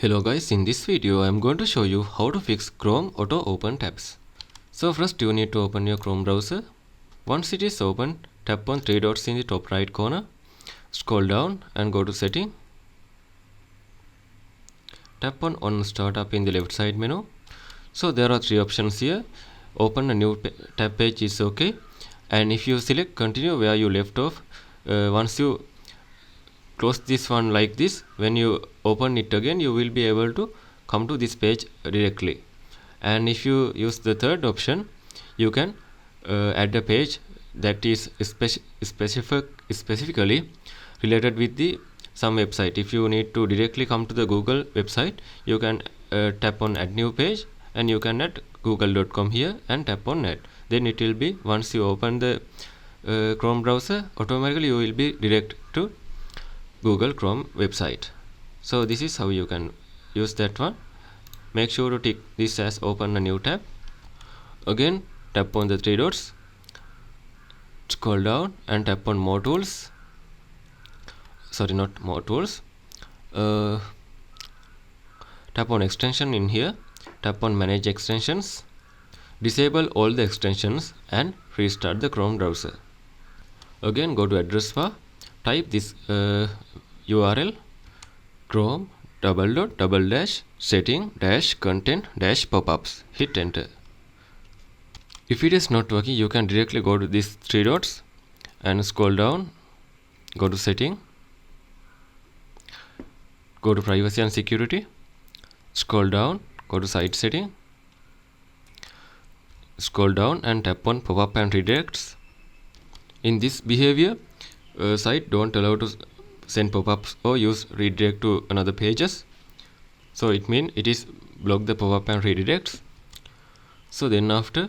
Hello guys, in this video I am going to show you how to fix Chrome auto open tabs. So first you need to open your Chrome browser. Once it is open, tap on three dots in the top right corner, scroll down and go to setting. Tap on startup in the left side menu. So there are three options here. Open a new tab page is okay, and if you select continue where you left off, once you close this one like this, when you open it again you will be able to come to this page directly. And if you use the third option, you can add a page that is specifically related with the some website. If you need to directly come to the Google website, you can tap on add new page and you can add google.com here and tap on add. Then it will be, once you open the Chrome browser, automatically you will be direct to Google Chrome website. So this is how you can use that one. Make sure to tick this as open a new tab. Again tap on the three dots, scroll down and tap on more tools. Sorry, not more tools. Tap on extension in here, tap on manage extensions, disable all the extensions and restart the Chrome browser. Again go to address bar, type this URL chrome setting content popups, hit enter. If it is not working, you can directly go to these three dots and scroll down, go to setting, go to privacy and security, scroll down, go to site setting, scroll down and tap on pop-up and redirects. In this behavior, site don't allow to send pop-ups or use redirect to another pages, so it means it is block the pop-up and redirects. So then after,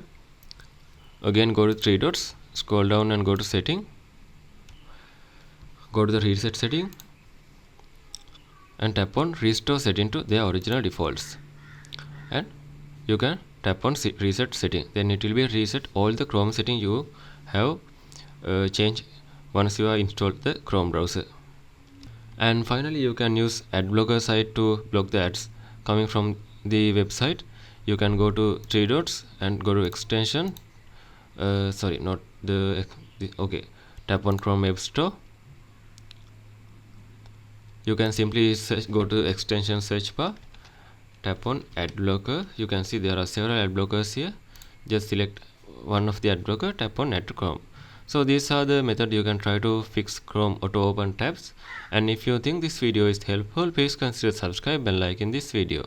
again go to three dots, scroll down and go to setting, go to the reset setting and tap on restore setting to their original defaults, and you can tap on reset setting. Then it will be reset all the Chrome setting you have changed once you have installed the Chrome browser. And finally you can use ad blocker site to block the ads coming from the website. You can go to three dots and go to extension, sorry, not the okay, tap on Chrome Web Store. You can simply go to extension search bar, tap on ad blocker. You can see there are several ad blockers here. Just select one of the ad blocker, tap on add to Chrome. So these are the method you can try to fix Chrome auto open tabs. And if you think this video is helpful, please consider subscribe and like in this video.